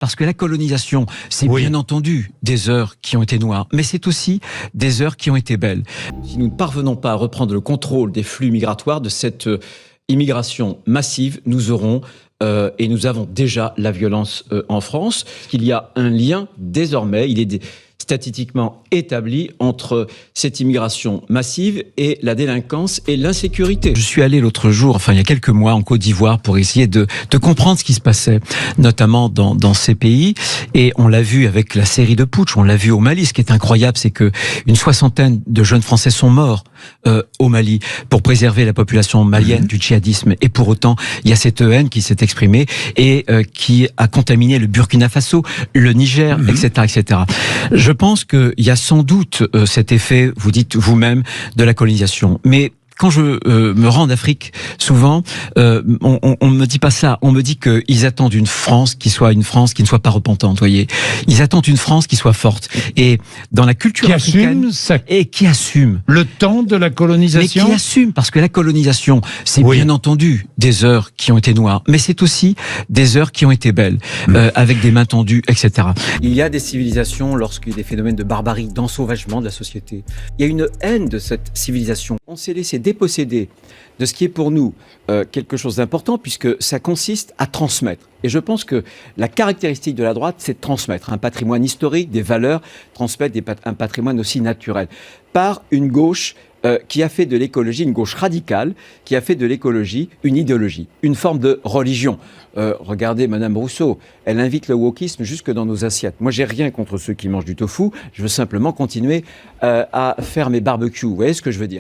Parce que la colonisation, c'est Oui. bien entendu des heures qui ont été noires, mais c'est aussi des heures qui ont été belles. Si nous ne parvenons pas à reprendre le contrôle des flux migratoires, de cette immigration massive, nous aurons et nous avons déjà la violence en France. Il y a un lien désormais, il est statistiquement établi entre cette immigration massive et la délinquance et l'insécurité. Je suis allé l'autre jour, enfin il y a quelques mois, en Côte d'Ivoire pour essayer de comprendre ce qui se passait, notamment dans ces pays. Et on l'a vu avec la série de putsch, on l'a vu au Mali. Ce qui est incroyable, c'est que une soixantaine de jeunes Français sont morts au Mali pour préserver la population malienne du djihadisme. Et pour autant, il y a cette haine qui s'est exprimée et qui a contaminé le Burkina Faso, le Niger, etc., etc. Je pense qu'il y a sans doute cet effet, vous dites vous-même, de la colonisation. Mais quand je me rends en Afrique, souvent, on me dit pas ça. On me dit qu'ils attendent une France qui soit une France qui ne soit pas repentante, voyez. Ils attendent une France qui soit forte. Et dans la culture Qui africaine... assume ça, Et qui assume. le temps de la Mais colonisation. qui assume, parce que la colonisation, c'est Oui. bien entendu des heures qui ont été noires, mais c'est aussi des heures qui ont été belles, avec des mains tendues, etc. Il y a des civilisations, lorsqu'il y a des phénomènes de barbarie, d'ensauvagement de la société, il y a une haine de cette civilisation. On s'est laissé déposséder de ce qui est pour nous quelque chose d'important, puisque ça consiste à transmettre. Et je pense que la caractéristique de la droite, c'est de transmettre un patrimoine historique, des valeurs, transmettre un patrimoine aussi naturel, par une gauche qui a fait de l'écologie, une gauche radicale, qui a fait de l'écologie une idéologie, une forme de religion. Regardez Madame Rousseau, elle invite le wokisme jusque dans nos assiettes. Moi, j'ai rien contre ceux qui mangent du tofu, je veux simplement continuer à faire mes barbecues, vous voyez ce que je veux dire ?